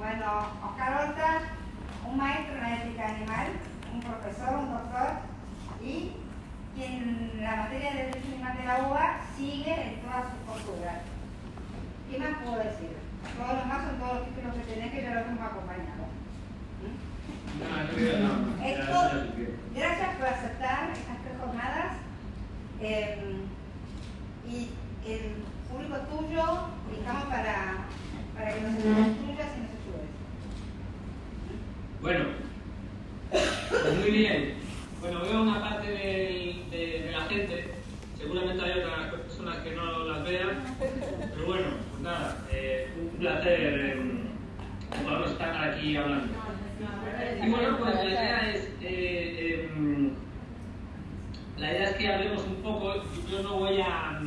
Bueno, Oscar Horta, un maestro en la ética animal, un profesor, un doctor, y quien la materia de derecho animal de la UBA sigue en todas sus posturas. ¿Qué más puedo decir? Todos los más son todos los títulos que tenés, que ya los hemos acompañado. Gracias por aceptar estas 3 jornadas. Y el público tuyo, estamos para que nos instruyas y nos ayudes. Bueno, pues muy bien. Bueno, veo una parte de la gente, seguramente hay otras personas que no las vean, pero bueno, pues nada, un placer poder estar aquí hablando. Y bueno, pues la idea es que hablemos un poco. Yo no voy a...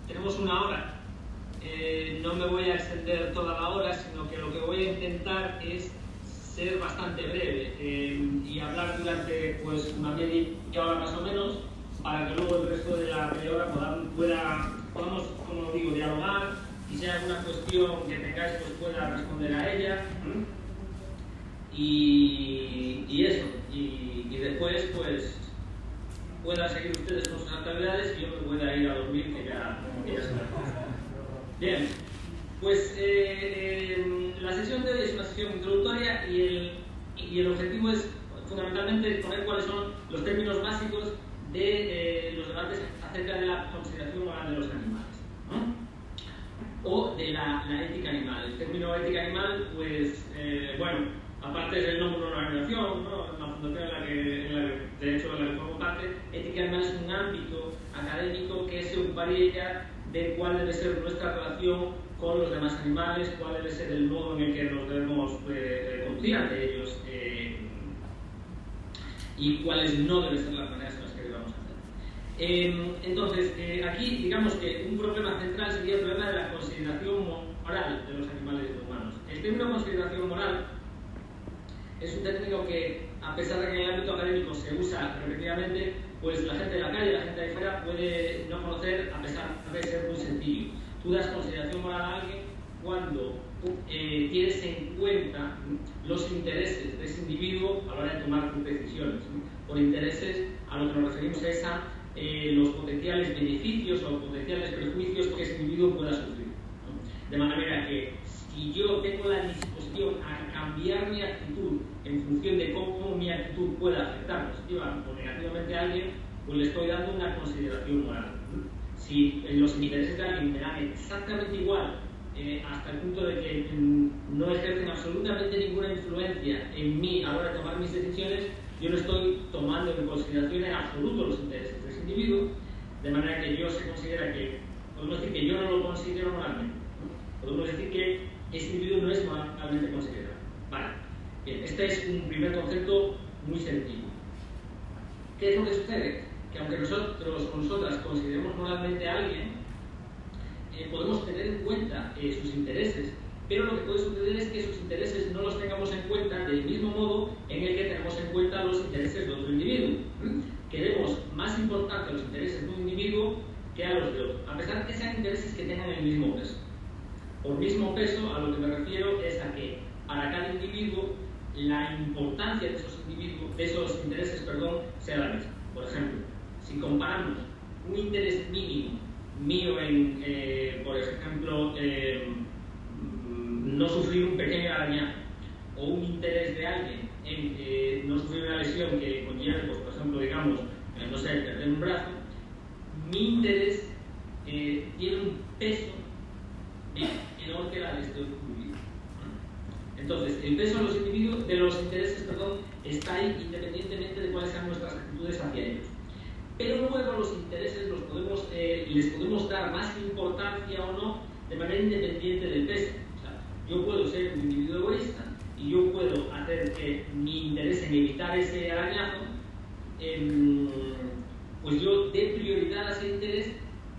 Tenemos 1 hora, no me voy a extender toda la hora, sino que lo que voy a intentar es ser bastante breve y hablar durante pues una media hora más o menos, para que luego el resto de la media hora podamos, como digo, dialogar, y si hay alguna cuestión que tengáis pues pueda responder a ella. Y eso, y después pues puedan seguir ustedes con sus actividades y yo me pueda ir a dormir, que ya se me pasa. Bien, pues la sesión de hoy es una sesión introductoria y el objetivo es fundamentalmente exponer cuáles son los términos básicos de los debates acerca de la consideración moral de los animales, ¿no? O de la ética animal. El término ética animal, pues, bueno, aparte es el nombre de una organización, ¿no? Una fundación en la que de hecho en la que formo parte. Ética animal es un ámbito académico que se ocuparía ya de cuál debe ser nuestra relación con los demás animales, cuál debe ser el modo en el que nos debemos conducir ante ellos y cuáles no deben ser las maneras en las que debamos hacer. Entonces, aquí digamos que un problema central sería el problema de la consideración moral de los animales humanos. El término consideración moral es un término que, a pesar de que en el ámbito académico se usa repetidamente, pues la gente de la calle, la gente de fuera puede no conocer, a pesar de ser muy sencillo. Tú das consideración moral a alguien cuando tienes en cuenta los intereses de ese individuo a la hora de tomar tus decisiones. Por intereses, a lo que nos referimos es a los potenciales beneficios o potenciales perjuicios que ese individuo pueda sufrir, ¿no? De manera que si yo tengo la disposición a cambiar mi actitud en función de cómo mi actitud pueda afectar positiva o negativamente a alguien, pues le estoy dando una consideración moral. Si los intereses de alguien me dan exactamente igual, hasta el punto de que no ejercen absolutamente ninguna influencia en mí a la hora de tomar mis decisiones, yo no estoy tomando en consideración en absoluto los intereses de ese individuo, de manera que yo se considera que, podemos decir que yo no lo considero moralmente, ¿no? Podemos decir que ese individuo no es moralmente considerado. Vale. Bien, este es un primer concepto muy sencillo. ¿Qué es lo que sucede? Que aunque nosotros o nosotras consideremos moralmente a alguien, podemos tener en cuenta sus intereses, pero lo que puede suceder es que sus intereses no los tengamos en cuenta del mismo modo en el que tenemos en cuenta los intereses de otro individuo. Que demos más importancia a los intereses de un individuo que a los de otro, a pesar de que sean intereses que tengan el mismo peso. Por mismo peso, a lo que me refiero es a que para cada individuo la importancia de esos intereses, sea la misma. Por ejemplo, si comparamos un interés mínimo mío en, por ejemplo, no sufrir un pequeño arañazo, o un interés de alguien en no sufrir una lesión que conlleve, pues, por ejemplo, digamos, no sé, perder un brazo, mi interés tiene un peso menor que la de este individuo. Entonces, el peso de los intereses está ahí independientemente de cuáles sean nuestras actitudes hacia ellos. Pero luego los intereses les podemos dar más importancia o no de manera independiente del peso. O sea, yo puedo ser un individuo egoísta y yo puedo hacer que mi interés en evitar ese arañazo, pues yo dé prioridad a ese interés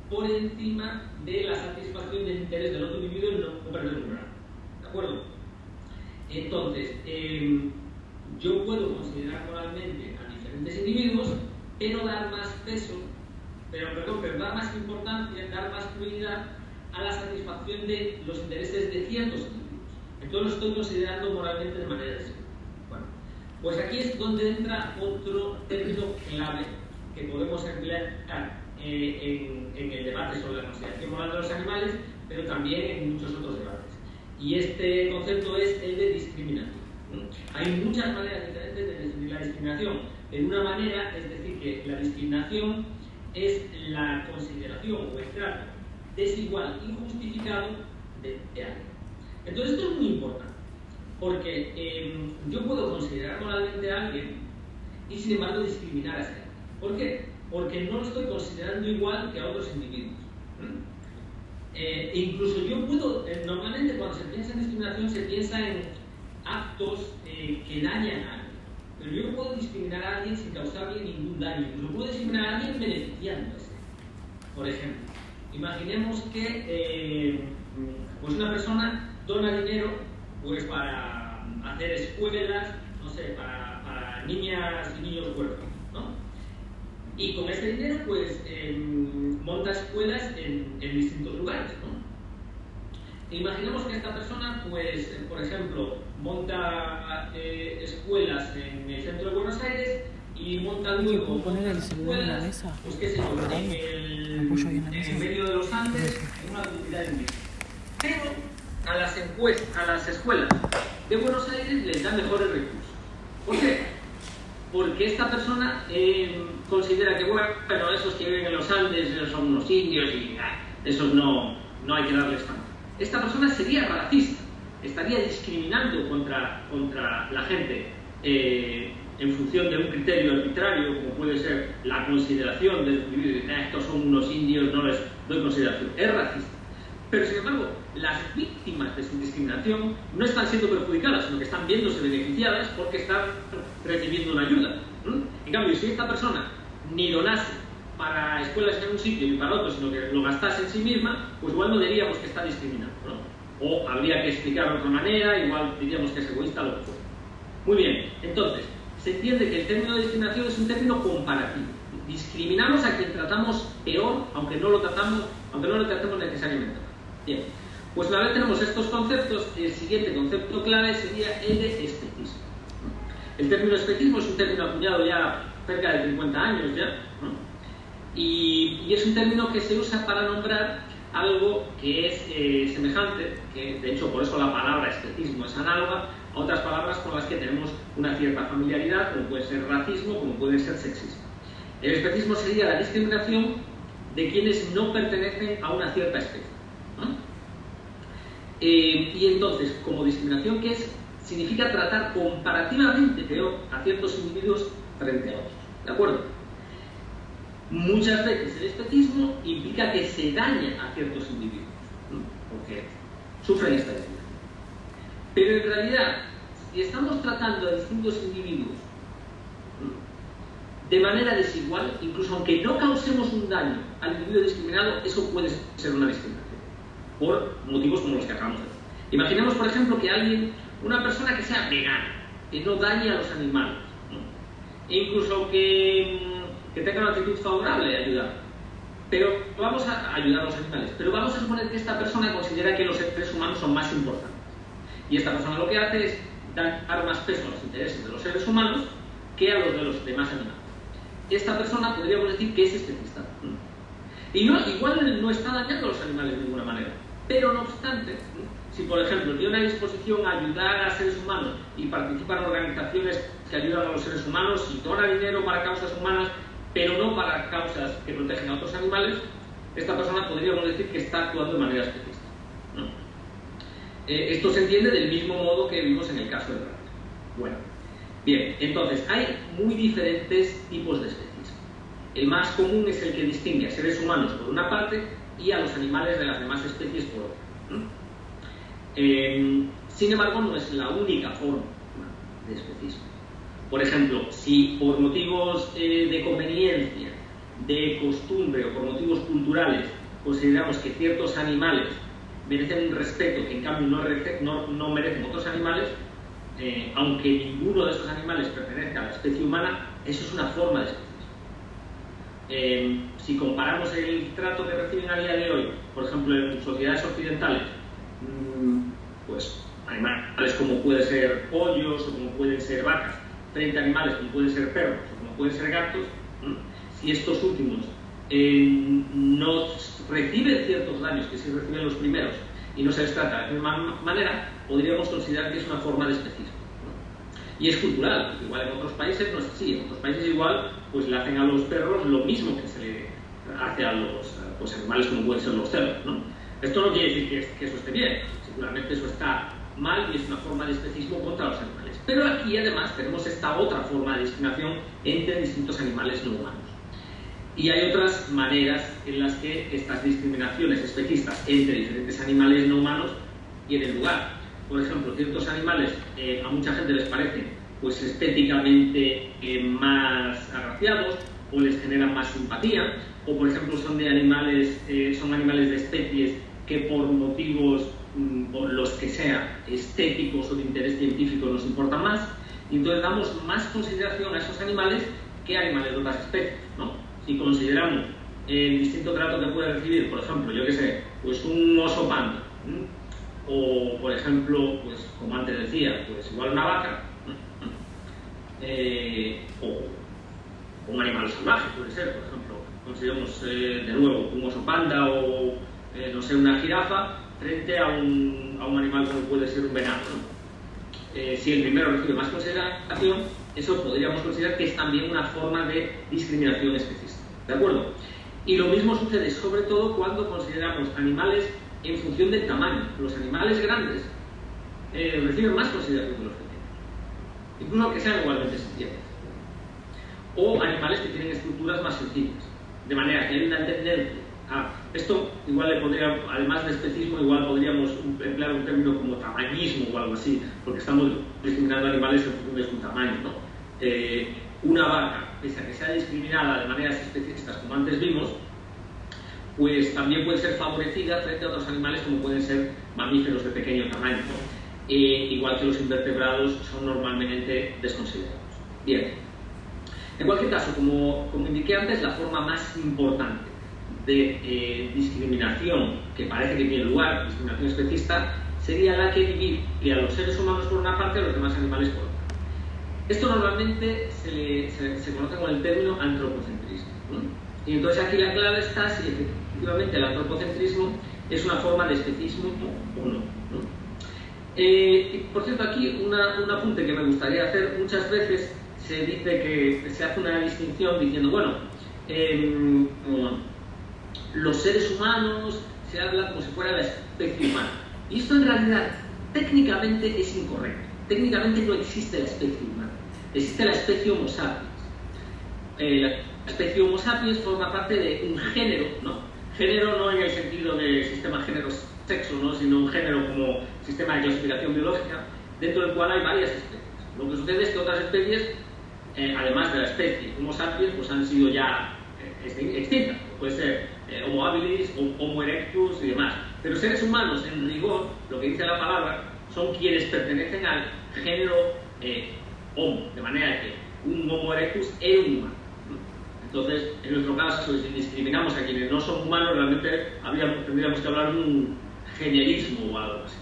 por encima de la satisfacción del interés del otro individuo en no perder un brazo. ¿De acuerdo? Entonces, yo puedo considerar moralmente a diferentes individuos, pero dar más peso, pero dar más importancia, dar más prioridad a la satisfacción de los intereses de ciertos individuos. Entonces lo estoy considerando moralmente de manera desigual. Bueno, pues aquí es donde entra otro término clave que podemos emplear en el debate sobre la consideración moral de los animales, pero también en muchos otros debates. Y este concepto es el de discriminación. Hay muchas maneras diferentes de definir la discriminación. En una manera, es decir, que la discriminación es la consideración o el trato desigual, injustificado de alguien. Entonces esto es muy importante, porque yo puedo considerar moralmente a alguien y sin embargo discriminar a ese alguien. ¿Por qué? Porque no lo estoy considerando igual que a otros individuos. Incluso yo puedo, normalmente cuando se piensa en discriminación se piensa en actos que dañan a alguien. Pero yo puedo discriminar a alguien sin causarle ningún daño. Incluso puedo discriminar a alguien beneficiándose. Por ejemplo, imaginemos que pues una persona dona dinero pues para hacer escuelas, no sé, para niñas y niños huérfanos, ¿no? Y con ese dinero pues monta escuelas en distintos lugares, ¿no? Imaginemos que esta persona pues, por ejemplo, monta escuelas en el centro de Buenos Aires y monta luego poner el celular en la mesa, pues qué sé yo, en medio de los Andes, en una comunidad indígena. Pero a las escuelas de Buenos Aires les dan mejores recursos. ¿Por qué? Porque esta persona considera que, bueno, esos que viven en los Andes son unos indios y esos no hay que darles tanto. Esta persona sería racista, estaría discriminando contra la gente en función de un criterio arbitrario, como puede ser la consideración del individuo, estos son unos indios, no les doy consideración. Es racista. Pero, sin embargo, las víctimas de su discriminación no están siendo perjudicadas, sino que están viéndose beneficiadas porque están recibiendo una ayuda. En cambio, si esta persona ni donase para escuelas en un sitio y para otro, sino que lo gastase en sí misma, pues igual no diríamos que está discriminando, ¿no? O habría que explicarlo de otra manera, igual diríamos que es egoísta, lo que fuera. Muy bien, entonces, se entiende que el término de discriminación es un término comparativo. Discriminamos a quien tratamos peor, aunque no lo tratemos necesariamente. Bien, pues una vez tenemos estos conceptos, el siguiente concepto clave sería el de especismo. El término especismo es un término acuñado ya cerca de 50 años ya, ¿no? Y es un término que se usa para nombrar algo que es semejante, que de hecho por eso la palabra especismo es análoga a otras palabras con las que tenemos una cierta familiaridad, como puede ser racismo, como puede ser sexismo. El especismo sería la discriminación de quienes no pertenecen a una cierta especie, ¿no? Y entonces, como discriminación, ¿qué es? Significa tratar comparativamente peor a ciertos individuos frente a otros, ¿de acuerdo? Muchas veces el especismo implica que se daña a ciertos individuos, ¿no? Porque sufren esta discriminación. Pero en realidad, si estamos tratando a distintos individuos, ¿no?, de manera desigual, incluso aunque no causemos un daño al individuo discriminado, eso puede ser una discriminación, por motivos como los que acabamos de ver. Imaginemos, por ejemplo, que una persona que sea vegana, que no dañe a los animales, ¿no?, e incluso que tenga una actitud favorable a ayudar, pero vamos a ayudar a los animales, pero vamos a suponer que esta persona considera que los seres humanos son más importantes, y esta persona lo que hace es dar más peso a los intereses de los seres humanos que a los de los demás animales. Esta persona podríamos decir que es especista, ¿no? Y igual no está dañando a los animales de ninguna manera, pero no obstante, ¿no?, si por ejemplo tiene una disposición a ayudar a seres humanos y participa en organizaciones que ayudan a los seres humanos y dona dinero para causas humanas, pero no para causas que protegen a otros animales, esta persona podríamos decir que está actuando de manera especista, ¿no? Esto se entiende del mismo modo que vimos en el caso del rato. Bueno, bien, entonces hay muy diferentes tipos de especismo. El más común es el que distingue a seres humanos por una parte y a los animales de las demás especies por otra, ¿no? Sin embargo, no es la única forma de especismo. Por ejemplo, si por motivos de conveniencia, de costumbre o por motivos culturales consideramos que ciertos animales merecen un respeto que en cambio no merecen otros animales, aunque ninguno de esos animales pertenezca a la especie humana, eso es una forma de especismo. Si comparamos el trato que reciben a día de hoy, por ejemplo, en sociedades occidentales, pues animales como pueden ser pollos o como pueden ser vacas, frente a animales como pueden ser perros o como pueden ser gatos, si estos últimos no reciben ciertos daños que sí reciben los primeros y no se les trata de la misma manera, podríamos considerar que es una forma de especismo, ¿no? Y es cultural, porque igual en otros países no es así. En otros países igual pues le hacen a los perros lo mismo que se le hace a los animales como pueden ser los cerdos, ¿no? Esto no quiere decir que eso esté bien, seguramente eso está mal y es una forma de especismo contra los animales. Pero aquí además tenemos esta otra forma de discriminación entre distintos animales no humanos. Y hay otras maneras en las que estas discriminaciones especistas entre diferentes animales no humanos tienen lugar. Por ejemplo, ciertos animales a mucha gente les parecen pues estéticamente más agraciados o les generan más simpatía, o por ejemplo son animales de especies que por motivos por los que sea estéticos o de interés científico nos importan más, y entonces damos más consideración a esos animales que a animales de otras especies, ¿no? Si consideramos el distinto trato que puede recibir, por ejemplo, yo que sé, pues un oso panda, o por ejemplo, pues como antes decía, pues igual una vaca, o un animal salvaje puede ser, por ejemplo, consideramos de nuevo un oso panda o no sé, una jirafa frente a un animal como puede ser un venado, ¿no? Si el primero recibe más consideración, eso podríamos considerar que es también una forma de discriminación especista, ¿de acuerdo? Y lo mismo sucede sobre todo cuando consideramos animales en función del tamaño. Los animales grandes reciben más consideración que los pequeños, incluso que sean igualmente sensibles. O animales que tienen estructuras más sencillas, de manera que hay una tendencia a... Esto igual le podría, además de especismo, igual podríamos emplear un término como tamañismo o algo así, porque estamos discriminando animales en función de su tamaño, ¿no? Una vaca, pese a que sea discriminada de maneras especistas como antes vimos, pues también puede ser favorecida frente a otros animales como pueden ser mamíferos de pequeño tamaño, ¿no? Igual que los invertebrados son normalmente desconsiderados. Bien, en cualquier caso, como indiqué antes, la forma más importante de discriminación que parece que tiene lugar, discriminación especista, sería la que divide a los seres humanos por una parte y a los demás animales por otra. Esto normalmente se conoce con el término antropocentrismo, ¿no? Y entonces aquí la clave está si efectivamente el antropocentrismo es una forma de especismo o no, ¿no? Por cierto, aquí un apunte que me gustaría hacer. Muchas veces se dice que se hace una distinción diciendo, bueno, los seres humanos se habla como si fuera la especie humana. Y esto en realidad técnicamente es incorrecto. Técnicamente no existe la especie humana. Existe la especie Homo sapiens. La especie Homo sapiens forma parte de un género, ¿no? Género no en el sentido de sistema género-sexo, ¿no? Sino un género como sistema de clasificación biológica, dentro del cual hay varias especies. Lo que sucede es que otras especies, además de la especie Homo sapiens, pues han sido ya extintas. Puede ser Homo habilis, Homo erectus y demás. Pero seres humanos, en rigor, lo que dice la palabra, son quienes pertenecen al género Homo, de manera que un Homo erectus es un humano. Entonces, en nuestro caso, si discriminamos a quienes no son humanos, realmente tendríamos que hablar de un generismo o algo así.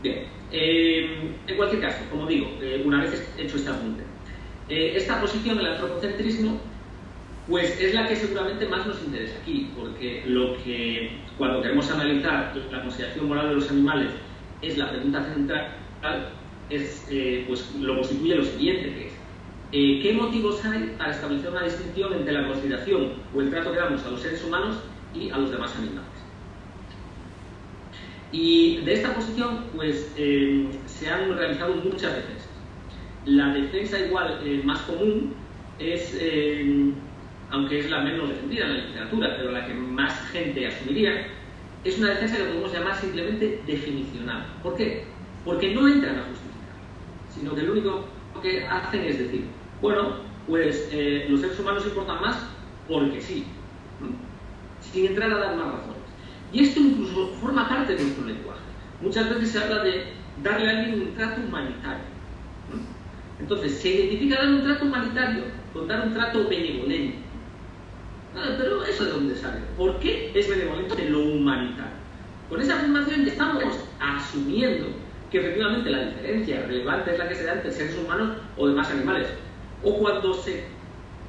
Bien, en cualquier caso, como digo, una vez hecho este apunte, esta posición del antropocentrismo pues es la que seguramente más nos interesa aquí, porque cuando queremos analizar la consideración moral de los animales es la pregunta central, pues lo constituye lo siguiente, que es ¿qué motivos hay para establecer una distinción entre la consideración o el trato que damos a los seres humanos y a los demás animales? Y de esta posición pues se han realizado muchas defensas. La defensa igual más común es, aunque es la menos defendida en la literatura, pero la que más gente asumiría, es una defensa que podemos llamar simplemente definicional. ¿Por qué? Porque no entran a justificar, sino que lo único que hacen es decir, bueno, pues los seres humanos importan más porque sí, sin entrar a dar más razones. Y esto incluso forma parte de nuestro lenguaje. Muchas veces se habla de darle a alguien un trato humanitario. Entonces, se identifica dar un trato humanitario con dar un trato benevolente. Pero ¿eso de dónde sale? ¿Por qué es benevolente lo humanitario? Con esa afirmación estamos asumiendo que efectivamente la diferencia relevante es la que se da entre seres humanos o demás animales. O cuando se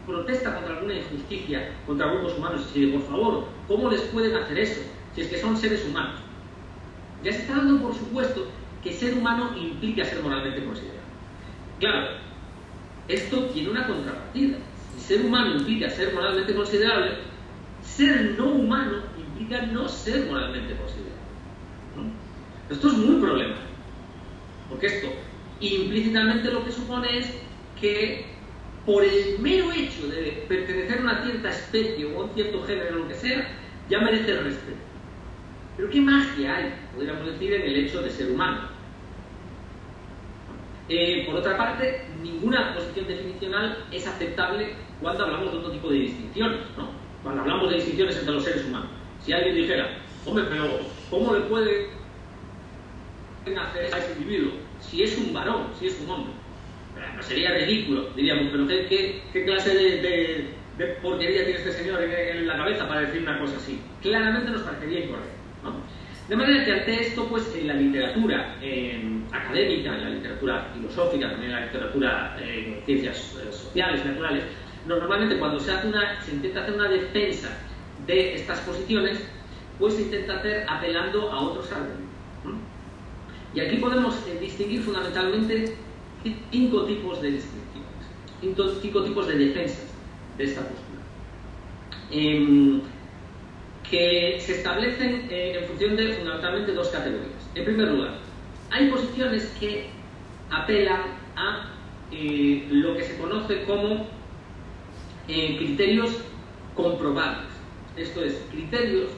protesta contra alguna injusticia contra grupos humanos y dice, por favor, ¿cómo les pueden hacer eso? Si es que son seres humanos. Ya se está dando por supuesto que ser humano implica ser moralmente considerado. Claro, esto tiene una contrapartida. Si ser humano implica ser moralmente considerable, ser no humano implica no ser moralmente considerable, ¿no? Esto es muy problemático, porque esto implícitamente lo que supone es que por el mero hecho de pertenecer a una cierta especie o a un cierto género o lo que sea, ya merece el respeto. Pero ¿qué magia hay, podríamos decir, en el hecho de ser humano? Por otra parte, ninguna posición definicional es aceptable cuando hablamos de otro tipo de distinciones, ¿no? Cuando hablamos de distinciones entre los seres humanos. Si alguien dijera, hombre, pero ¿cómo le puede hacer a ese individuo? Si es un varón, si es un hombre. No sería ridículo, diríamos, pero ¿qué clase de porquería tiene este señor en la cabeza para decir una cosa así? Claramente nos parecería incorrecto, ¿no? De manera que ante esto, pues en la literatura académica, en la literatura filosófica, también en la literatura en ciencias sociales, naturales, normalmente cuando se intenta hacer una defensa de estas posiciones, pues se intenta hacer apelando a otros argumentos, ¿no? Y aquí podemos distinguir fundamentalmente 5 tipos de distinciones, 5 tipos de defensas de esta postura, que se establecen en función de fundamentalmente 2 categorías. En primer lugar, hay posiciones que apelan a lo que se conoce como criterios comprobables, esto es, criterios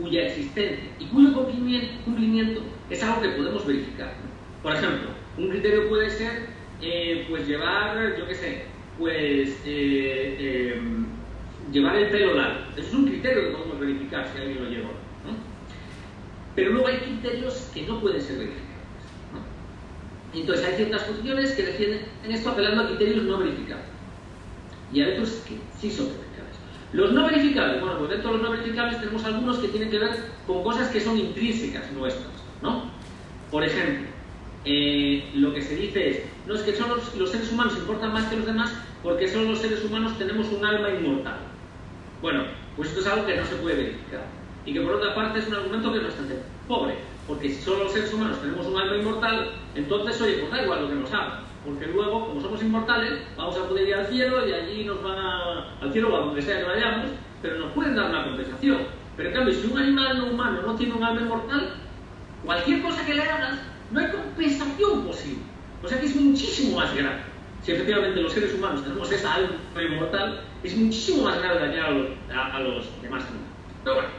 cuya existencia y cuyo cumplimiento es algo que podemos verificar. Por ejemplo, un criterio puede ser pues llevar, yo qué sé, pues llevar el pelo largo. Eso es un criterio que podemos verificar si alguien lo lleva, ¿no? Pero luego hay criterios que no pueden ser verificables, ¿no? Entonces hay ciertas posiciones que defienden esto apelando a criterios no verificables. Y hay otros que sí son verificables. Los no verificables, bueno, pues dentro de los no verificables tenemos algunos que tienen que ver con cosas que son intrínsecas nuestras, ¿no? Por ejemplo, lo que se dice es, no, es que son los seres humanos importan más que los demás porque solo los seres humanos tenemos un alma inmortal. Bueno, pues esto es algo que no se puede verificar. Y que por otra parte es un argumento que es bastante pobre, porque si solo los seres humanos tenemos un alma inmortal, entonces, oye, pues da igual lo que nos hagan, porque luego, como somos inmortales, vamos a poder ir al cielo y allí nos van al cielo o a donde sea que vayamos, pero nos pueden dar una compensación. Pero en cambio, si un animal no humano no tiene un alma inmortal, cualquier cosa que le hagas, no hay compensación posible. O sea que es muchísimo más grave. Si efectivamente los seres humanos tenemos esa alma inmortal, es muchísimo más grave dañar a los demás animales. Pero bueno,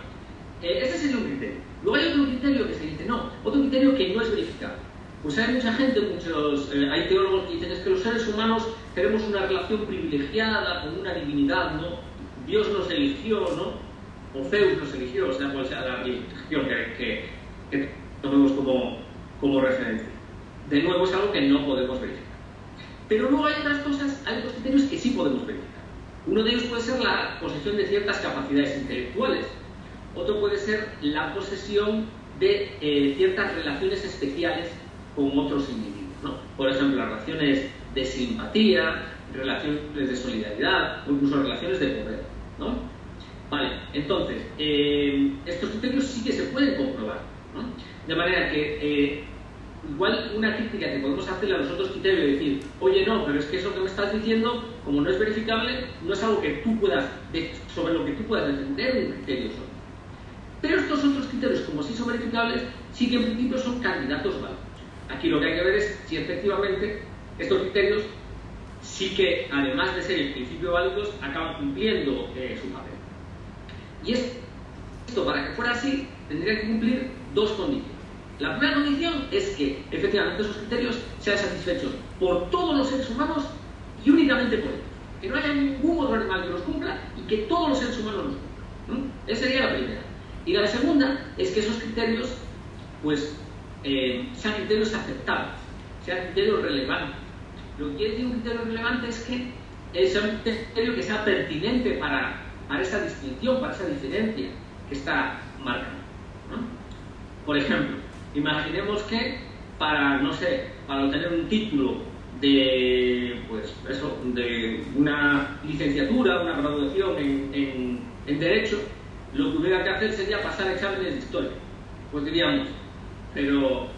este sería un criterio. Luego hay otro criterio que se dice, no, otro criterio que no es verificable. Pues hay mucha gente, hay teólogos que dicen es que los seres humanos tenemos una relación privilegiada con una divinidad, ¿no? Dios nos eligió, ¿no? O Zeus nos eligió, o sea cual sea la religión que tomemos como referencia. De nuevo es algo que no podemos verificar. Pero luego hay otras cosas, hay otros criterios que sí podemos verificar. Uno de ellos puede ser la posesión de ciertas capacidades intelectuales. Otro puede ser la posesión de ciertas relaciones especiales con otros individuos, ¿no? Por ejemplo, las relaciones de simpatía, relaciones de solidaridad o incluso relaciones de poder, ¿no? Vale, entonces, estos criterios sí que se pueden comprobar, ¿no? De manera que igual una crítica que podemos hacerle a los otros criterios y decir, oye, no, pero es que eso que me estás diciendo, como no es verificable, no es algo que tú puedas, sobre lo que tú puedas defender un criterio solo. Pero estos otros criterios, como sí son verificables, sí que en principio son candidatos válidos. Aquí lo que hay que ver es si efectivamente estos criterios sí que, además de ser en principio válidos, acaban cumpliendo su papel. Y esto, para que fuera así, tendría que cumplir 2 condiciones. La primera condición es que, efectivamente, esos criterios sean satisfechos por todos los seres humanos y únicamente por ellos. Que no haya ningún otro animal que los cumpla y que todos los seres humanos los cumplan. Esa sería la primera. Y la segunda es que esos criterios, pues, sean criterios aceptables, sean criterios relevantes. Lo que quiere decir un criterio relevante es que sea un criterio que sea pertinente para esa distinción, para esa diferencia que está marcada, ¿no? Por ejemplo, imaginemos que para, no sé, para obtener un título de, pues eso, de una licenciatura, una graduación en Derecho, lo que hubiera que hacer sería pasar exámenes de historia. Pues diríamos, pero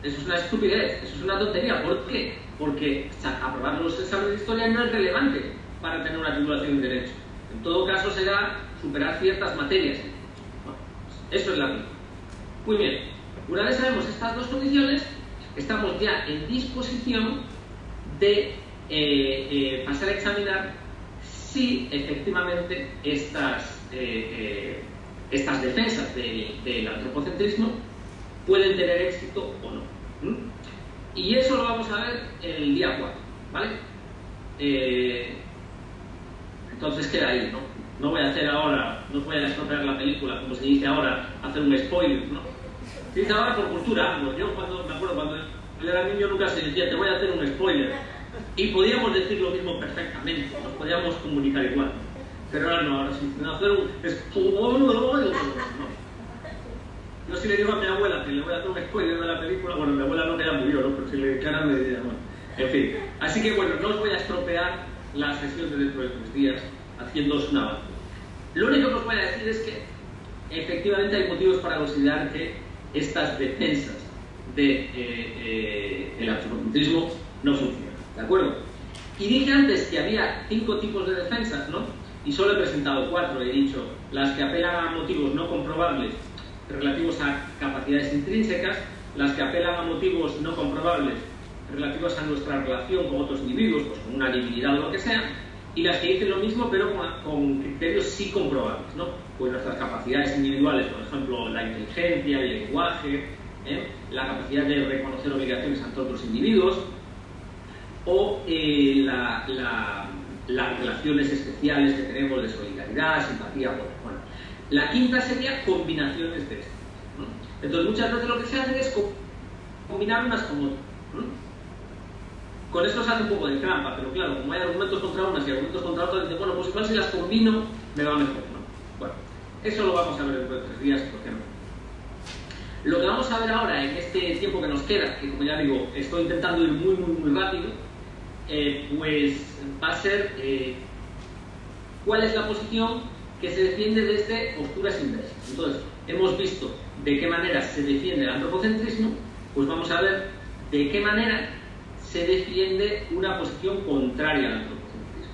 eso es una estupidez, eso es una tontería. ¿Por qué? Porque aprobar los exámenes de historia no es relevante para tener una titulación en Derecho. En todo caso será superar ciertas materias. Bueno, eso es la vida. Muy bien, una vez sabemos estas dos condiciones, estamos ya en disposición de pasar a examinar si efectivamente estas defensas del antropocentrismo pueden tener éxito o no. Y eso lo vamos a ver el día 4, ¿vale? Entonces queda ahí, ¿no? No voy a hacer ahora, no voy a estropear la película, como se dice ahora, hacer un spoiler, ¿no? Se dice ahora por cultura, pues yo me acuerdo cuando yo era niño nunca se decía, te voy a hacer un spoiler. Y podíamos decir lo mismo perfectamente, nos podíamos comunicar igual. Pero ahora no, ahora sí, hacer un spoiler, no. Yo si le digo a mi abuela que le voy a hacer un spoiler de la película, bueno, mi abuela no que ya murió, ¿no? Pero si le declaran me diría, bueno, en fin. Así que bueno, no os voy a estropear la sesión de dentro de 3 días haciéndoos un avance. Lo único que os voy a decir es que efectivamente hay motivos para considerar que estas defensas del antropocentrismo no funcionan, ¿de acuerdo? Y dije antes que había 5 tipos de defensas, ¿no? Y solo he presentado 4, he dicho las que apelan a motivos no comprobables relativos a capacidades intrínsecas, las que apelan a motivos no comprobables relativos a nuestra relación con otros individuos, pues con una divinidad o lo que sea, y las que dicen lo mismo pero con criterios sí comprobables, ¿no? Pues nuestras capacidades individuales, por ejemplo, la inteligencia, el lenguaje, la capacidad de reconocer obligaciones ante otros individuos, o las relaciones especiales que tenemos de solidaridad, simpatía, bueno. La quinta sería combinaciones de esto, ¿no? Entonces muchas veces lo que se hace es combinar unas con otras, ¿no? Con esto se hace un poco de trampa, pero claro, como hay argumentos contra unas y argumentos contra otras, dicen, bueno, pues igual si las combino me va mejor, ¿no? Bueno, eso lo vamos a ver dentro de 3 días, ¿por qué no? Lo que vamos a ver ahora en este tiempo que nos queda, que como ya digo, estoy intentando ir muy rápido, pues va a ser cuál es la posición que se defiende desde posturas inversas. Entonces, hemos visto de qué manera se defiende el antropocentrismo, pues vamos a ver de qué manera se defiende una posición contraria al antropocentrismo.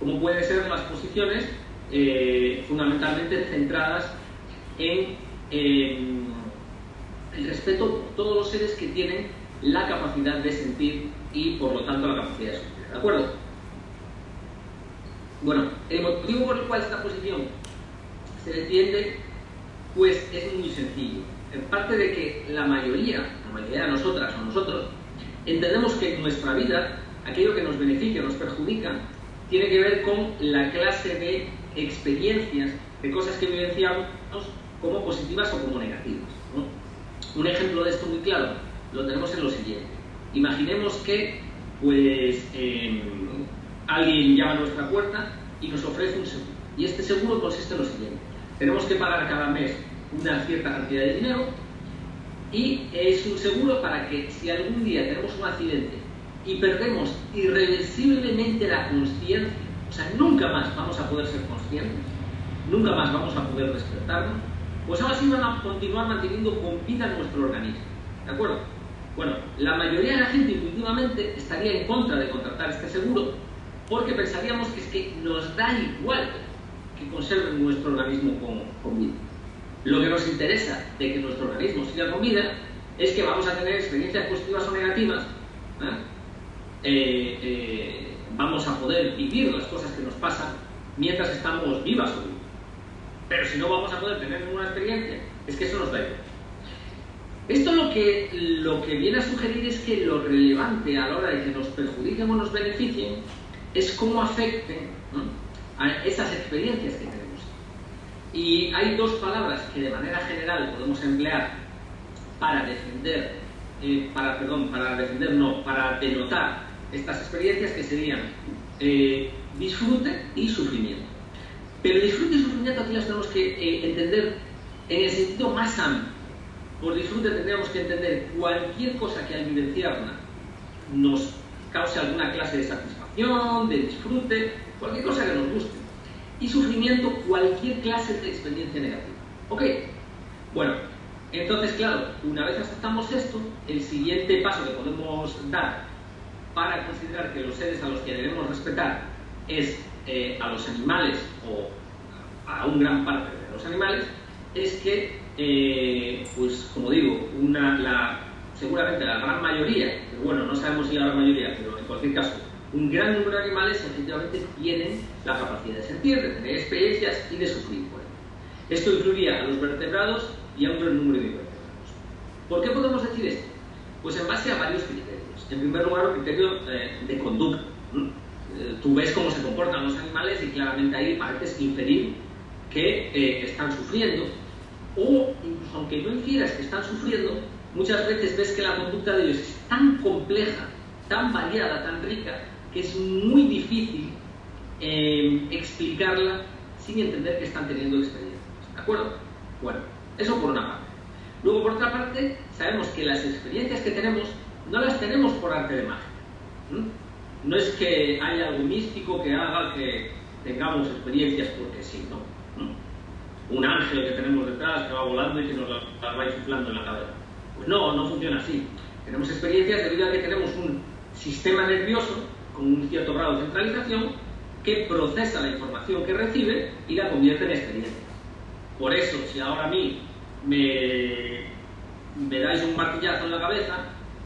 Como pueden ser las posiciones fundamentalmente centradas en el respeto por todos los seres que tienen la capacidad de sentir y por lo tanto la capacidad de sufrir, ¿de acuerdo? Bueno, el motivo por el cual esta posición se defiende pues es muy sencillo. En parte de que la mayoría de nosotras o nosotros entendemos que en nuestra vida aquello que nos beneficia o nos perjudica tiene que ver con la clase de experiencias, de cosas que vivenciamos como positivas o como negativas, ¿no? Un ejemplo de esto muy claro lo tenemos en lo siguiente. Imaginemos que pues alguien llama a nuestra puerta y nos ofrece un seguro. Y este seguro consiste en lo siguiente. Tenemos que pagar cada mes una cierta cantidad de dinero y es un seguro para que si algún día tenemos un accidente y perdemos irreversiblemente la conciencia, o sea, nunca más vamos a poder ser conscientes, nunca más vamos a poder despertarnos, pues ahora sí van a continuar manteniendo con vida nuestro organismo, ¿de acuerdo? Bueno, la mayoría de la gente intuitivamente estaría en contra de contratar este seguro porque pensaríamos que es que nos da igual que conserven nuestro organismo con vida. Lo que nos interesa de que nuestro organismo siga con vida es que vamos a tener experiencias positivas o negativas, vamos a poder vivir las cosas que nos pasan mientras estamos vivas o vivos. Pero si no vamos a poder tener ninguna experiencia, es que eso nos da igual. Esto lo que viene a sugerir es que lo relevante a la hora de que nos perjudiquen o nos beneficien es cómo afecten, ¿no?, a esas experiencias que tenemos. Y hay 2 palabras que de manera general podemos emplear para para denotar estas experiencias, que serían disfrute y sufrimiento. Pero disfrute y sufrimiento aquí las tenemos que entender en el sentido más amplio. por disfrute tendríamos que entender cualquier cosa que al vivenciarla nos cause alguna clase de satisfacción, de disfrute, cualquier cosa que nos guste. Y sufrimiento, cualquier clase de experiencia negativa. ¿Ok? Bueno, entonces, claro, una vez aceptamos esto, el siguiente paso que podemos dar para considerar que los seres a los que debemos respetar es a los animales o a un gran parte de los animales, es que, pues como digo, seguramente la gran mayoría, pero bueno, no sabemos si la gran mayoría, pero en cualquier caso, un gran número de animales efectivamente tienen la capacidad de sentir, de tener experiencias y de sufrir por ello. Esto incluiría a los vertebrados y a un gran número de invertebrados. ¿Por qué podemos decir esto? Pues en base a varios criterios. En primer lugar, el criterio de conducta. Tú ves cómo se comportan los animales y claramente ahí pareces inferir que están sufriendo, o incluso aunque no infieras que están sufriendo, muchas veces ves que la conducta de ellos es tan compleja, tan variada, tan rica, que es muy difícil explicarla sin entender que están teniendo experiencias. ¿De acuerdo? Bueno, eso por una parte. Luego, por otra parte, sabemos que las experiencias que tenemos no las tenemos por arte de magia. No es que haya algo místico que haga que tengamos experiencias porque sí, ¿no? Un ángel que tenemos detrás que va volando y que nos las va insuflando en la cabeza. Pues no funciona así. Tenemos experiencias debido a que tenemos un sistema nervioso con un cierto grado de centralización que procesa la información que recibe y la convierte en experiencias. Por eso, si ahora a mí me dais un martillazo en la cabeza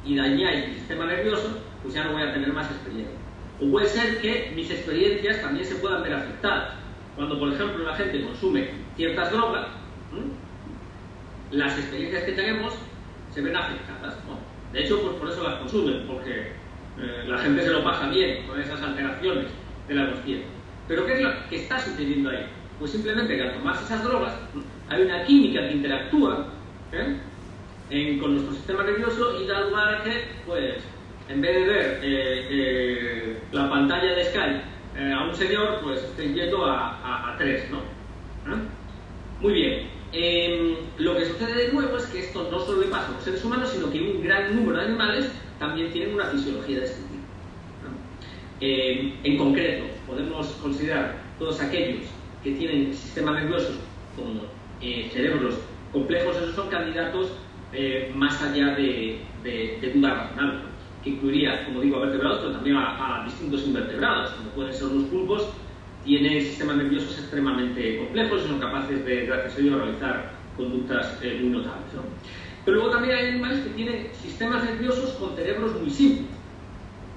y dañáis mi sistema nervioso, pues ya no voy a tener más experiencia. O puede ser que mis experiencias también se puedan ver afectadas. Cuando, por ejemplo, la gente consume ciertas drogas, las experiencias que tenemos se ven afectadas, ¿no? De hecho, pues por eso las consumen, porque la gente se lo pasa bien con esas alteraciones de la conciencia. Pero ¿qué es lo que está sucediendo ahí? Pues simplemente que al tomarse esas drogas hay una química que interactúa con nuestro sistema nervioso y da lugar a que, pues, en vez de ver la pantalla de Skype a un señor, pues esté yendo a tres, ¿no? Muy bien. Lo que sucede de nuevo es que esto no solo le pasa a los seres humanos, sino que un gran número de animales también tienen una fisiología de este tipo. En concreto, podemos considerar todos aquellos que tienen sistemas nerviosos con cerebros complejos, esos son candidatos más allá de duda razonable, que incluiría, como digo, a vertebrados, pero también a distintos invertebrados, como pueden ser los pulpos. Tienen sistemas nerviosos extremadamente complejos y son capaces de, gracias a ello, realizar conductas muy notables, ¿no? Pero luego también hay animales que tienen sistemas nerviosos con cerebros muy simples,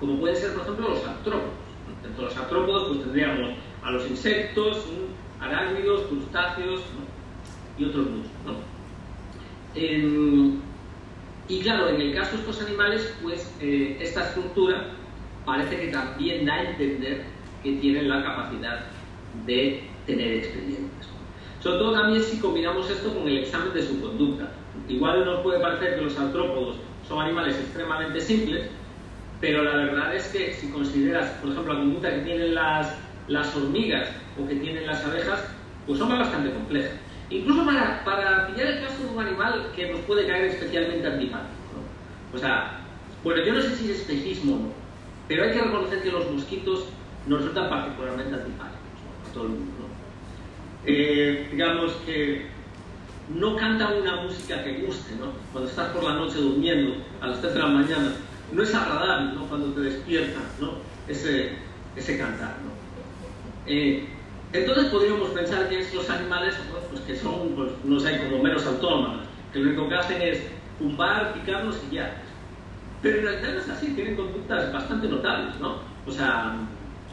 como pueden ser, por ejemplo, los artrópodos. Dentro de los artrópodos pues tendríamos a los insectos, arácnidos, crustáceos, ¿no? Y otros muchos, ¿no? Y claro, en el caso de estos animales, pues esta estructura parece que también da a entender que tienen la capacidad de tener experiencias. Sobre todo también si combinamos esto con el examen de su conducta. Igual nos puede parecer que los artrópodos son animales extremadamente simples, pero la verdad es que si consideras, por ejemplo, la conducta que tienen las hormigas o que tienen las abejas, pues son bastante complejas. Incluso para pillar el caso de un animal que nos puede caer especialmente antipático, ¿no? O sea, bueno, yo no sé si es espejismo o no, pero hay que reconocer que los mosquitos nos resultan particularmente antipáticos, ¿no? A todo el mundo, ¿no? Digamos que no cantan una música que guste, ¿no? Cuando estás por la noche durmiendo a las 3 de la mañana, no es agradable, ¿no? Cuando te despiertan, ¿no? Ese cantar, ¿no? Entonces podríamos pensar que estos animales, pues que son, pues, no sé, como menos autónomos, que lo único que hacen es zumbar, picarnos y ya. Pero en realidad no es así, tienen conductas bastante notables, ¿no? O sea,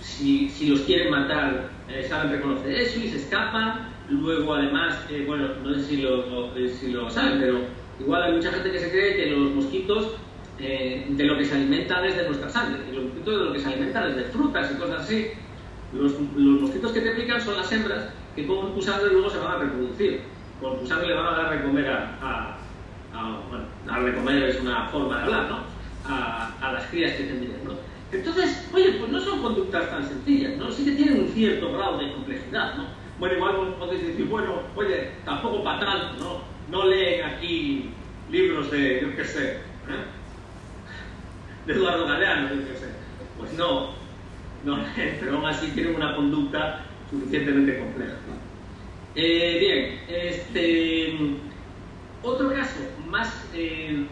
si los quieren matar, saben reconocer eso y se escapan. Luego, además, bueno, no sé si lo saben, pero igual hay mucha gente que se cree que los mosquitos de lo que se alimentan es de nuestra sangre, y los mosquitos de lo que se alimentan es de frutas y cosas así. Los mosquitos que te pican son las hembras que comen tu sangre y luego se van a reproducir. Con tu sangre le van a dar a recomer bueno, a recomer es una forma de hablar, ¿no? A las crías que tendrían, ¿no? Entonces, oye, pues no son conductas tan sencillas, ¿no? Sí que tienen un cierto grado de complejidad, ¿no? Bueno, igual podéis decir, bueno, oye, tampoco para tanto, ¿no? No leen aquí libros de, yo qué sé, de Eduardo Galeano, yo qué sé. Pues no, pero aún así tienen una conducta suficientemente compleja. Bien, otro caso más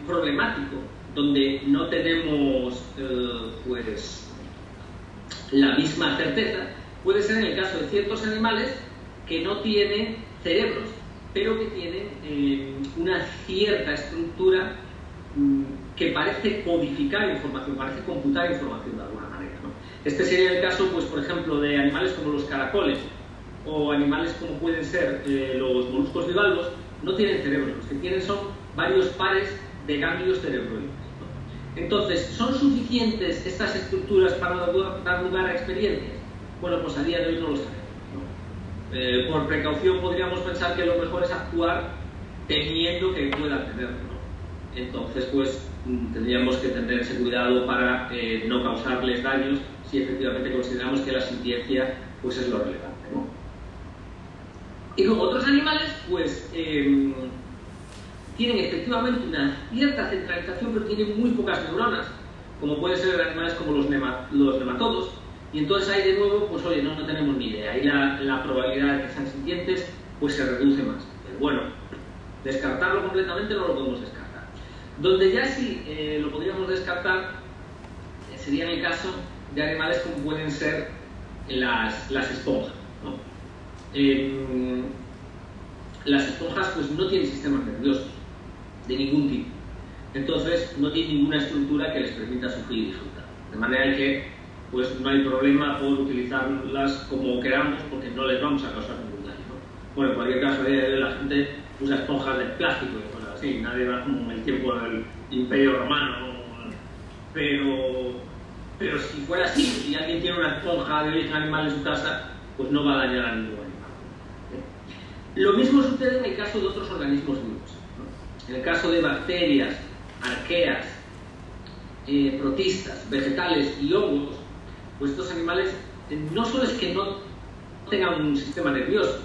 problemático, donde no tenemos pues la misma certeza, puede ser en el caso de ciertos animales que no tienen cerebros, pero que tienen una cierta estructura que parece codificar información, parece computar información de alguna manera, ¿no? Este sería el caso, pues, por ejemplo, de animales como los caracoles o animales como pueden ser los moluscos bivalvos. No tienen cerebros, los que tienen son varios pares de ganglios cerebroides, ¿no? Entonces, ¿son suficientes estas estructuras para dar lugar a experiencias? Bueno, pues a día de hoy no lo sabemos, ¿no? Por precaución podríamos pensar que lo mejor es actuar temiendo que puedan tenerlo, ¿no? Entonces, pues tendríamos que tener ese cuidado para no causarles daños si efectivamente consideramos que la sintiencia pues es lo relevante, ¿no? Y como otros animales, pues tienen efectivamente una cierta centralización, pero tienen muy pocas neuronas, como pueden ser animales como los nematodos, y entonces ahí de nuevo, pues oye, no tenemos ni idea, ahí la probabilidad de que sean sintientes pues se reduce más. Pero bueno, descartarlo completamente no lo podemos descartar. Donde ya sí lo podríamos descartar sería en el caso de animales como pueden ser las esponjas, ¿no? Las esponjas pues no tienen sistemas nerviosos de ningún tipo, entonces no tienen ninguna estructura que les permita sufrir y disfrutar, de manera que pues no hay problema por utilizarlas como queramos, porque no les vamos a causar ningún daño, ¿no? Bueno, en cualquier caso la gente usa esponjas de plástico y cosas así, nadie va como en el tiempo del Imperio Romano, ¿no? pero si fuera así, si alguien tiene una esponja de origen animal en su casa, pues no va a dañar a ningún animal. Lo mismo sucede en el caso de otros organismos vivos, ¿no? En el caso de bacterias, arqueas, protistas, vegetales y hongos, pues estos animales no solo es que no tengan un sistema nervioso,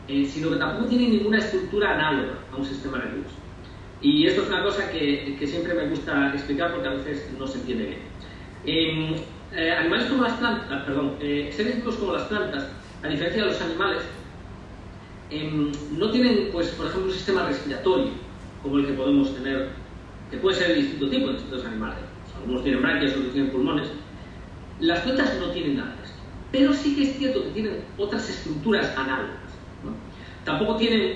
sino que tampoco tienen ninguna estructura análoga a un sistema nervioso. Y esto es una cosa que siempre me gusta explicar porque a veces no se entiende bien. Animales como las plantas, seres vivos como las plantas, a diferencia de los animales, no tienen, pues, por ejemplo, un sistema respiratorio como el que podemos tener, que puede ser de distinto tipo en distintos animales. Algunos tienen branquias, otros tienen pulmones. Las plantas no tienen nada de esto, pero sí que es cierto que tienen otras estructuras análogas, ¿no? Tampoco tienen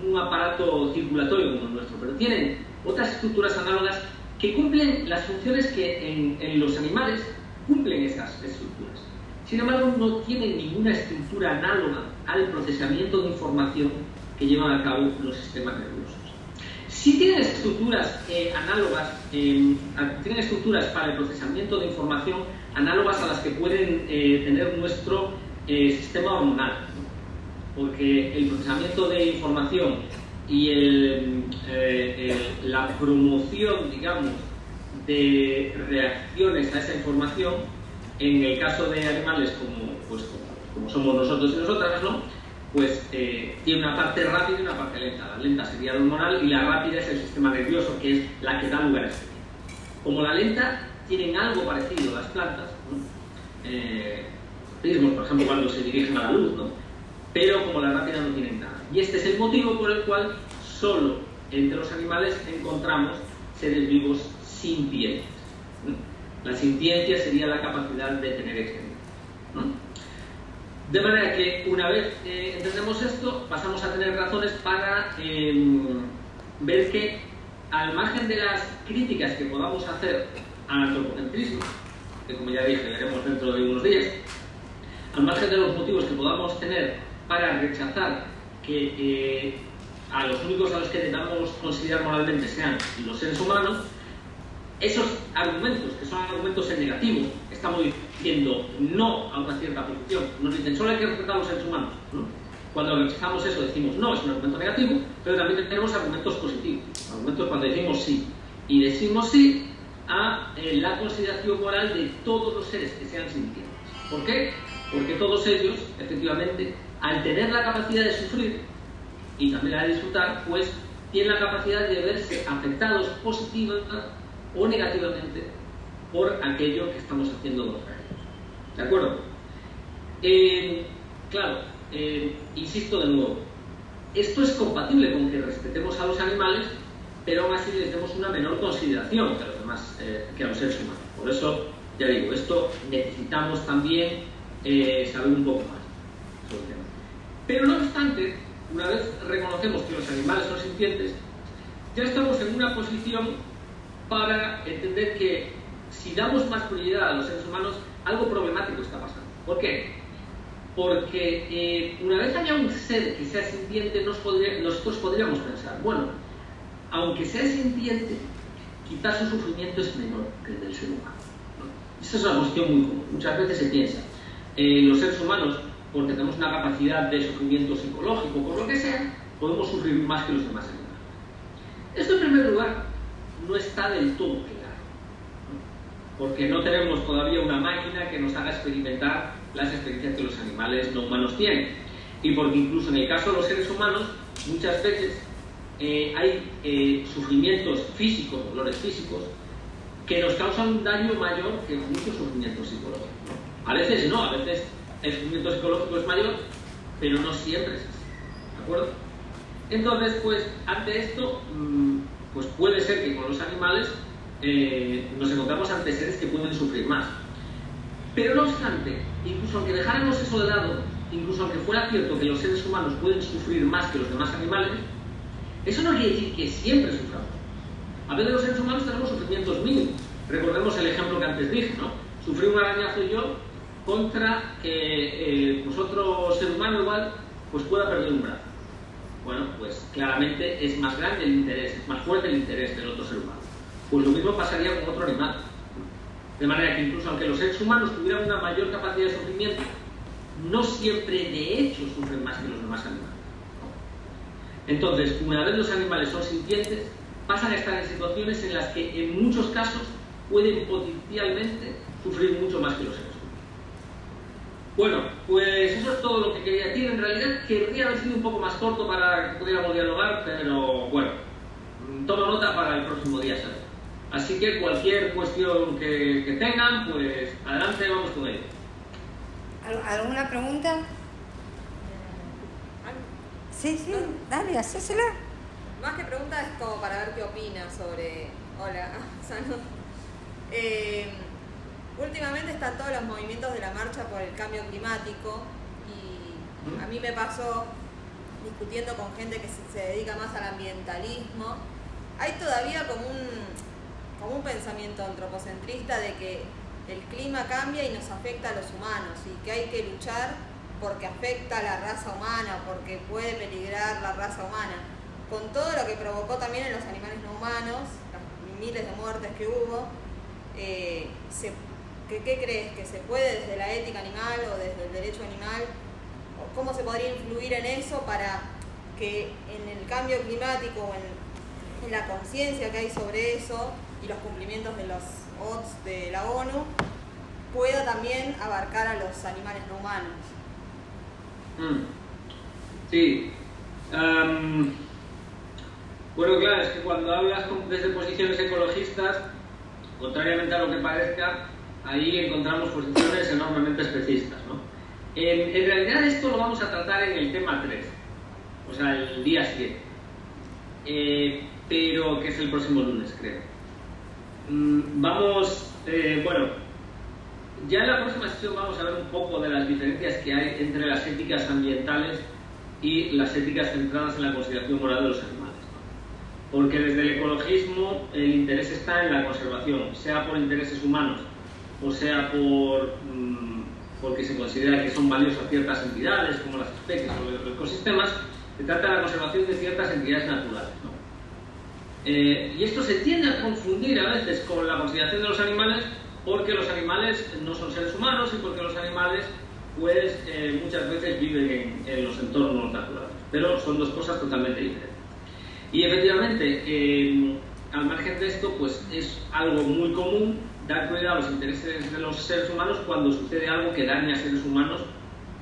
un aparato circulatorio como el nuestro, pero tienen otras estructuras análogas que cumplen las funciones que en los animales cumplen esas estructuras. Sin embargo, no tienen ninguna estructura análoga al procesamiento de información que llevan a cabo los sistemas nerviosos. Sí tienen estructuras análogas, tienen estructuras para el procesamiento de información análogas a las que pueden tener nuestro sistema hormonal, ¿no? Porque el procesamiento de información y la promoción, digamos, de reacciones a esa información, en el caso de animales como somos nosotros y nosotras, ¿no? Pues tiene una parte rápida y una parte lenta. La lenta sería la hormonal y la rápida es el sistema nervioso, que es la que da lugar a este. Como la lenta tienen algo parecido a las plantas, ¿no? Prismos, por ejemplo, cuando se dirigen a la luz, ¿no? Pero como la rápida no tienen nada. Y este es el motivo por el cual solo entre los animales encontramos seres vivos sintientes, ¿no? La sintiencia sería la capacidad de tener experiencia, ¿no? De manera que una vez entendemos esto, pasamos a tener razones para ver que, al margen de las críticas que podamos hacer al antropocentrismo, que como ya dije veremos dentro de unos días, al margen de los motivos que podamos tener para rechazar que a los únicos a los que debamos considerar moralmente sean los seres humanos, esos argumentos, que son argumentos en negativo, estamos diciendo no a una cierta posición. Nos dicen solo hay que respetar a los seres humanos, ¿no? Cuando rechazamos eso decimos no, es un argumento negativo, pero también tenemos argumentos positivos, argumentos cuando decimos sí. Y decimos sí a la consideración moral de todos los seres que sean sintientes. ¿Por qué? Porque todos ellos, efectivamente, al tener la capacidad de sufrir y también la de disfrutar, pues tienen la capacidad de verse afectados positiva o negativamente por aquello que estamos haciendo contra ellos. ¿De acuerdo? Claro, insisto de nuevo, esto es compatible con que respetemos a los animales, pero aún así les demos una menor consideración que a los demás, que a los seres humanos. Por eso, ya digo, esto necesitamos también saber un poco más sobre el tema. Pero no obstante, una vez reconocemos que los animales son sintientes, ya estamos en una posición para entender que si damos más prioridad a los seres humanos, algo problemático está pasando. ¿Por qué? Porque una vez haya un ser que sea sintiente, nosotros podríamos pensar, bueno, aunque sea sintiente, quizás su sufrimiento es menor que el del ser humano, ¿no? Esa es una cuestión muy común. Muchas veces se piensa, los seres humanos, porque tenemos una capacidad de sufrimiento psicológico, por lo que sea, podemos sufrir más que los demás animales. Esto, en primer lugar, no está del todo claro, ¿no? Porque no tenemos todavía una máquina que nos haga experimentar las experiencias que los animales no humanos tienen. Y porque incluso en el caso de los seres humanos, muchas veces hay sufrimientos físicos, dolores físicos, que nos causan un daño mayor que muchos sufrimientos psicológicos, ¿no? A veces no, a veces el sufrimiento psicológico es mayor, pero no siempre es así, ¿de acuerdo? Entonces, pues, ante esto, pues puede ser que con los animales nos encontramos ante seres que pueden sufrir más. Pero no obstante, incluso aunque dejáramos eso de lado, incluso aunque fuera cierto que los seres humanos pueden sufrir más que los demás animales, eso no quiere decir que siempre suframos. A veces los seres humanos tenemos sufrimientos mínimos. Recordemos el ejemplo que antes dije, ¿no? Sufrí un arañazo yo contra que pues otro ser humano igual pues pueda perder un brazo. Bueno, pues claramente es más grande el interés, es más fuerte el interés del otro ser humano. Pues lo mismo pasaría con otro animal. De manera que incluso aunque los seres humanos tuvieran una mayor capacidad de sufrimiento, no siempre de hecho sufren más que los demás animales. Entonces, una vez los animales son sintientes, pasan a estar en situaciones en las que en muchos casos pueden potencialmente sufrir mucho más que los seres humanos. Bueno, pues eso es todo lo que quería decir. En realidad querría haber sido un poco más corto para que pudiéramos dialogar, pero bueno, tomo nota para el próximo día, ¿sabes? Así que cualquier cuestión que tengan, pues adelante, vamos con ello. ¿Alguna pregunta? Sí, dale, hacésela. Más que pregunta es como para ver qué opinas sobre... Hola, salud. Últimamente están todos los movimientos de la marcha por el cambio climático y a mí me pasó discutiendo con gente que se dedica más al ambientalismo. Hay todavía como un pensamiento antropocentrista de que el clima cambia y nos afecta a los humanos y que hay que luchar porque afecta a la raza humana, porque puede peligrar la raza humana. Con todo lo que provocó también en los animales no humanos, las miles de muertes que hubo, ¿qué crees? ¿Que se puede desde la ética animal o desde el derecho animal? ¿O cómo se podría influir en eso para que en el cambio climático o en la conciencia que hay sobre eso y los cumplimientos de los ODS de la ONU pueda también abarcar a los animales no humanos? Sí. Bueno, claro, es que cuando hablas desde posiciones ecologistas, contrariamente a lo que parezca, ahí encontramos posiciones enormemente especistas, ¿no? En realidad esto lo vamos a tratar en el tema 3, o sea, el día 7, pero que es el próximo lunes, creo. Bueno, ya en la próxima sesión vamos a ver un poco de las diferencias que hay entre las éticas ambientales y las éticas centradas en la consideración moral de los animales, ¿no? Porque desde el ecologismo el interés está en la conservación, sea por intereses humanos o sea porque se considera que son valiosas ciertas entidades como las especies o los ecosistemas. Se trata de la conservación de ciertas entidades naturales, ¿no? Y esto se tiende a confundir a veces con la consideración de los animales, porque los animales no son seres humanos y porque los animales pues muchas veces viven en los entornos naturales, pero son dos cosas totalmente diferentes. Y efectivamente, al margen de esto, pues es algo muy común dar prioridad a los intereses de los seres humanos cuando sucede algo que daña a seres humanos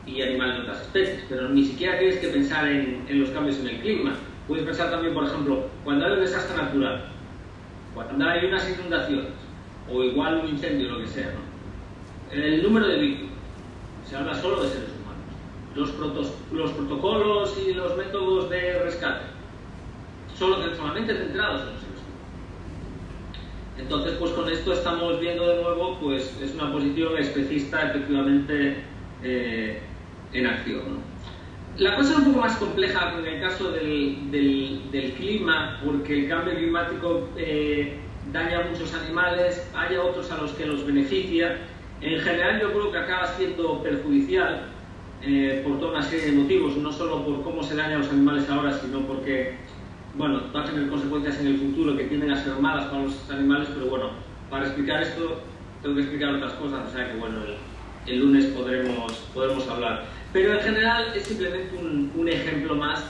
y animales de otras especies, pero ni siquiera tienes que pensar en los cambios en el clima. Puedes pensar también, por ejemplo, cuando hay un desastre natural, cuando hay unas inundaciones, o igual un incendio, lo que sea, ¿no? El número de víctimas, se habla solo de seres humanos. Los protocolos y los métodos de rescate, solamente centrados en los seres humanos. Entonces, pues con esto estamos viendo de nuevo, pues es una posición especista efectivamente en acción, ¿no? La cosa es un poco más compleja en el caso del clima, porque el cambio climático daña a muchos animales, hay otros a los que los beneficia. En general yo creo que acaba siendo perjudicial por toda una serie de motivos, no solo por cómo se dañan los animales ahora, sino porque, bueno, va a tener consecuencias en el futuro que tienden a ser malas para los animales, pero bueno, para explicar esto tengo que explicar otras cosas, o sea que bueno, el lunes podremos hablar. Pero en general es simplemente un ejemplo más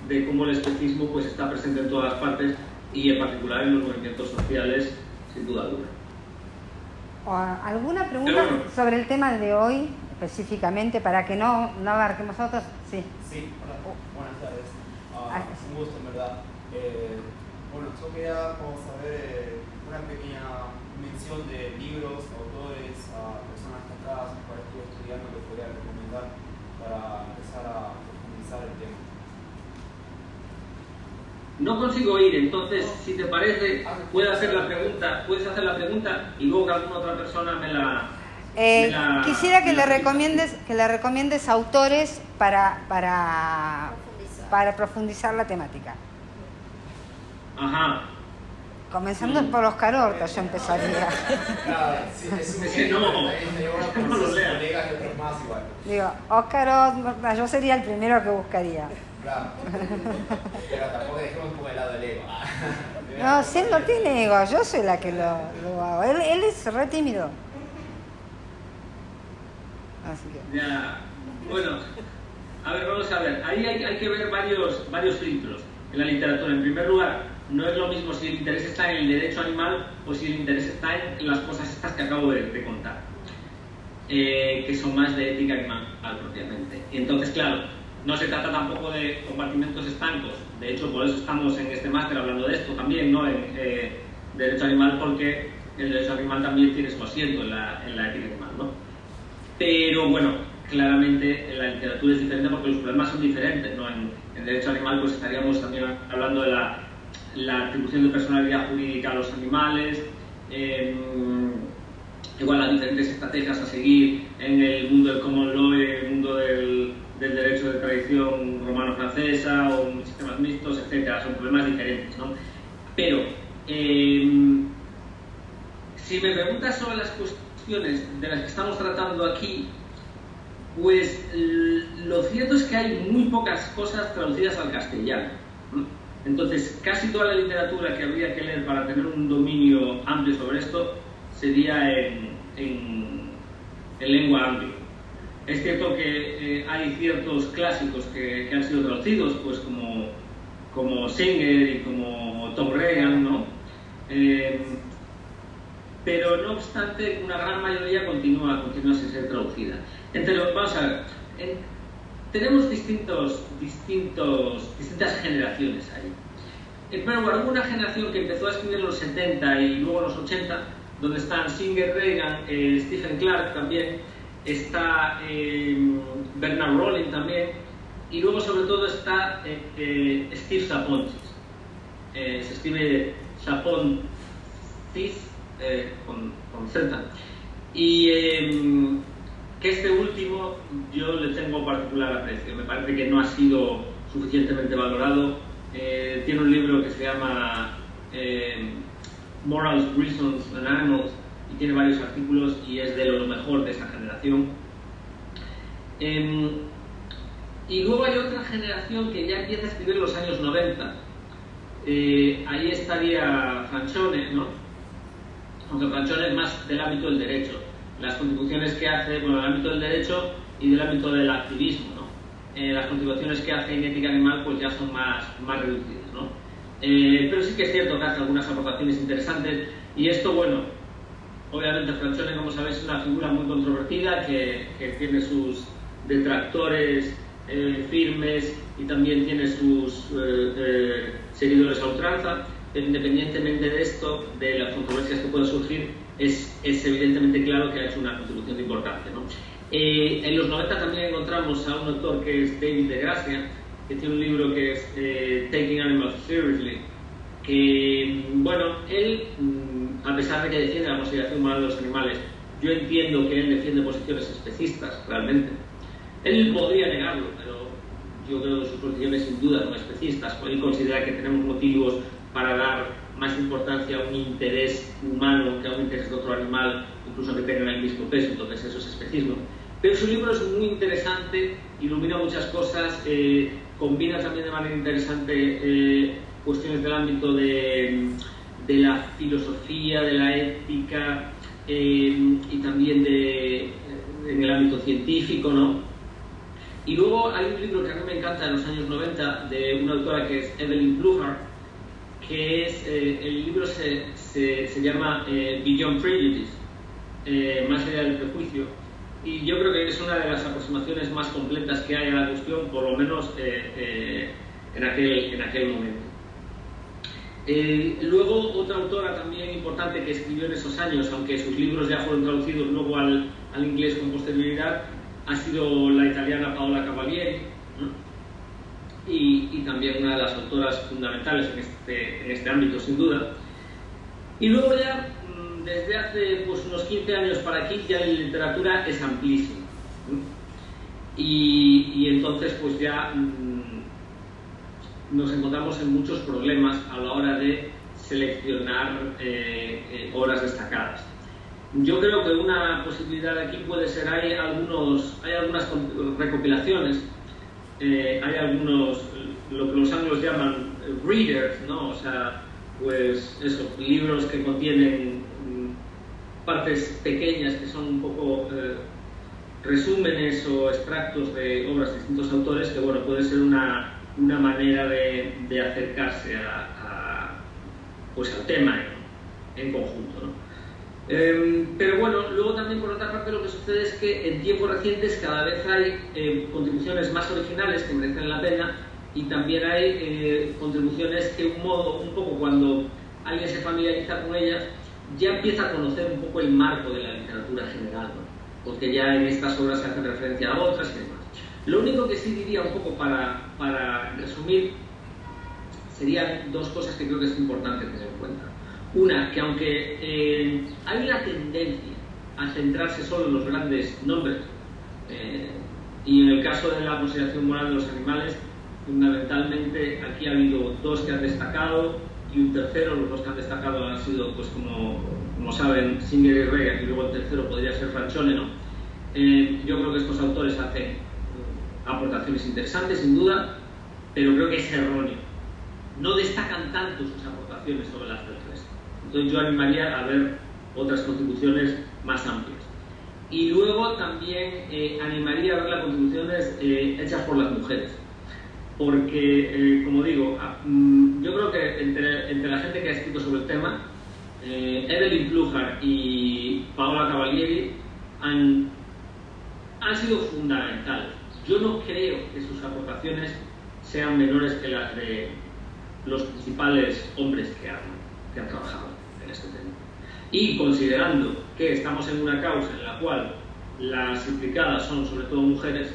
de cómo el especismo pues está presente en todas las partes y en particular en los movimientos sociales, sin duda alguna. ¿Alguna pregunta sobre el tema de hoy específicamente para que no abarquemos a otros? Sí. Sí, hola, buenas tardes. Un gusto en verdad. Bueno, yo quería como saber una pequeña mención de libros, autores, personas destacadas que estuve estudiando que podría recomendar para empezar a profundizar el tema. No consigo oír, entonces, si te parece, puedes hacer la pregunta y luego que alguna otra persona me la quisiera que le recomiendes autores para profundizar la temática. Ajá. Comenzando por Oscar Horta, yo empezaría. Claro, sí, es un ese no lo lea. colegas y otros más igual. Digo, Oscar Horta, yo sería el primero que buscaría. Claro. Pero tampoco dejemos como el lado del ego. No, si él no tiene ego, yo soy la que lo hago. Él es re tímido. Así que... Ya. Bueno, a ver, vamos a ver. Ahí hay que ver varios filtros en la literatura. En primer lugar, no es lo mismo si el interés está en el derecho animal o si el interés está en las cosas estas que acabo de contar, que son más de ética animal propiamente. Y entonces, claro, no se trata tampoco de compartimentos estancos. De hecho, por eso estamos en este máster hablando de esto también, ¿no? En derecho animal, porque el derecho animal también tiene su asiento en la ética animal, ¿no? Pero bueno, claramente en la literatura es diferente porque los problemas son diferentes, ¿no? En derecho animal pues estaríamos también hablando de la atribución de personalidad jurídica a los animales, igual las diferentes estrategias a seguir en el mundo del common law, en el mundo del derecho de tradición romano-francesa o en sistemas mixtos, etcétera. Son problemas diferentes, ¿no? Pero si me preguntas sobre las cuestiones de las que estamos tratando aquí, pues lo cierto es que hay muy pocas cosas traducidas al castellano, ¿no? Entonces, casi toda la literatura que habría que leer para tener un dominio amplio sobre esto sería en lengua anglo. Es cierto que hay ciertos clásicos que han sido traducidos, pues como Singer y como Tom Regan, ¿no? Pero no obstante, una gran mayoría continúa sin ser traducida. Entonces, vamos a ver, tenemos distintas generaciones ahí. En primer lugar, hubo una generación que empezó a escribir en los 70 y luego en los 80, donde están Singer, Regan, Stephen Clark también, está Bernard Rolling también, y luego sobre todo está Steve Sapontis. Se escribe Sapontis con Z. Y que este último yo le tengo particular aprecio. Me parece que no ha sido suficientemente valorado. Tiene un libro que se llama Morals, Reasons and Animals y tiene varios artículos y es de lo mejor de esa generación. Y luego hay otra generación que ya empieza a escribir en los años 90. Ahí estaría Francione, ¿no? Aunque Francione es más del ámbito del derecho. Las contribuciones que hace, bueno, del ámbito del derecho y del ámbito del activismo, ¿no? Las contribuciones que hace en ética animal pues ya son más reducidas, ¿no? Pero sí que es cierto que hace algunas aportaciones interesantes y esto, bueno, obviamente Francione, como sabéis, es una figura muy controvertida que tiene sus detractores firmes y también tiene sus seguidores a ultranza. Pero independientemente de esto, de las controversias que puedan surgir, es evidentemente claro que ha hecho una contribución de importancia, ¿no? En los 90 también encontramos a un autor que es David de Gracia, que tiene un libro que es Taking Animals Seriously, que, bueno, él, a pesar de que defiende la consideración moral de los animales, yo entiendo que él defiende posiciones especistas, realmente. Él podría negarlo, pero yo creo que sus posiciones sin duda son especistas. Él considera que tenemos motivos para dar más importancia a un interés humano que a un interés de otro animal, incluso que tengan el mismo peso, entonces eso es especismo. Pero su libro es muy interesante, ilumina muchas cosas, combina también de manera interesante cuestiones del ámbito de la filosofía, de la ética y también en el ámbito científico, ¿no? Y luego hay un libro que a mí me encanta de los años 90 de una autora que es Evelyn Pluhar, que es, el libro se llama Beyond Prejudice, más allá del prejuicio, y yo creo que es una de las aproximaciones más completas que hay a la cuestión, por lo menos en aquel momento. Luego otra autora también importante que escribió en esos años, aunque sus libros ya fueron traducidos luego al inglés con posterioridad, ha sido la italiana Paola Cavalieri, ¿no? Y también una de las autoras fundamentales en este ámbito, sin duda. Y luego ya, desde hace pues, unos 15 años para aquí, ya la literatura es amplísima, ¿no? Y entonces pues ya nos encontramos en muchos problemas a la hora de seleccionar obras destacadas. Yo creo que una posibilidad aquí puede ser, hay algunas recopilaciones, hay algunos, lo que los anglos llaman readers, ¿no? O sea, pues eso, libros que contienen partes pequeñas que son un poco resúmenes o extractos de obras de distintos autores, que bueno, puede ser una manera de acercarse pues al tema en conjunto, ¿no? Pero bueno, luego también por otra parte lo que sucede es que en tiempos recientes cada vez hay contribuciones más originales que merecen la pena, y también hay contribuciones que un poco cuando alguien se familiariza con ellas ya empieza a conocer un poco el marco de la literatura general, ¿no? Porque ya en estas obras se hacen referencia a otras y demás. Lo único que sí diría un poco para resumir serían dos cosas que creo que es importante tener en cuenta. Una, que aunque hay una tendencia a centrarse solo en los grandes nombres, y en el caso de la consideración moral de los animales, fundamentalmente aquí ha habido dos que han destacado y un tercero. Los dos que han destacado han sido, pues como saben, Singer y Regan, y luego el tercero podría ser Francione, ¿no? Yo creo que estos autores hacen aportaciones interesantes, sin duda, pero creo que es erróneo. No destacan tanto sus aportaciones sobre las del resto. Entonces yo animaría a ver otras contribuciones más amplias. Y luego también animaría a ver las contribuciones hechas por las mujeres. Porque, como digo, yo creo que entre la gente que ha escrito sobre el tema, Evelyn Pluhar y Paola Cavalieri han sido fundamentales. Yo no creo que sus aportaciones sean menores que las de los principales hombres que han trabajado en este tema. Y considerando que estamos en una causa en la cual las implicadas son sobre todo mujeres,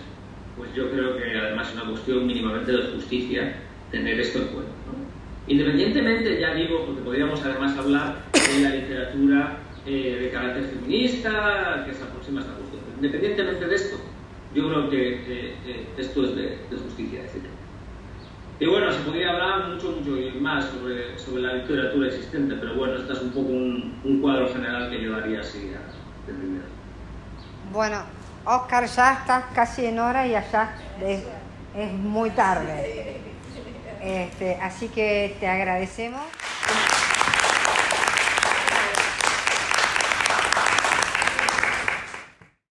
pues yo creo que además es una cuestión mínimamente de justicia tener esto en cuenta, ¿no? Independientemente, ya digo, porque podríamos además hablar de la literatura de carácter feminista que se aproxima a esta cuestión. Independientemente de esto, yo creo que esto es de justicia decirlo. Y bueno, se podría hablar mucho más sobre la literatura existente, pero bueno, este es un poco un cuadro general que yo daría así de primero. Bueno, Oscar, ya estás casi en hora y allá es muy tarde. Así que te agradecemos.